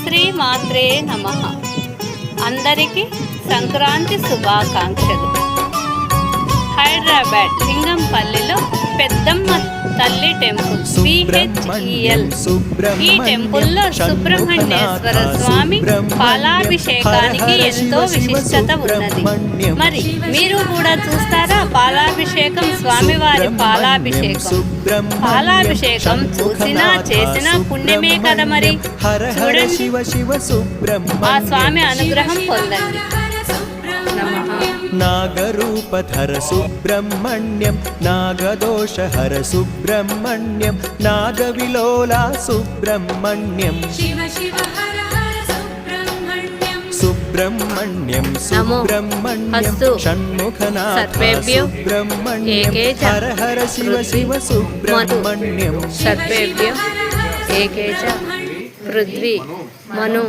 శ్రీ మాత్రే నమః. అందరికీ సంక్రాంతి శుభాకాంక్షలు. హైదరాబాద్ లింగంపల్లిలో పెద్దమ్మ తల్లి టెంపుల్ PHEL. ఈ టెంపుల్లో సుబ్రహ్మణ్యేశ్వర స్వామి పాలాభిషేకానికి ఎంతో విశిష్టత ఉన్నది. మరి మీరు కూడా చూస్తారా పాలాభిషేకం? స్వామివారి పాలాభిషేకం చూసినా చేసినా పుణ్యమే కదా. మరి చూడండి, ఆ స్వామి అనుగ్రహం పొందండి. నాగరూపధర సుబ్రహ్మణ్యం, నాగదోషహర సుబ్రహ్మణ్యం, నాగవిలోలా సుబ్రహ్మణ్యం, సుబ్రహ్మణ్యం సుబ్రహ్మణ్యం, షణ్ముఖనాథ సుబ్రహ్మణ్యం, హర హర శివ శివ సుబ్రహ్మణ్యం. సర్వేభ్యం ఏకేచ పృథ్వీ మను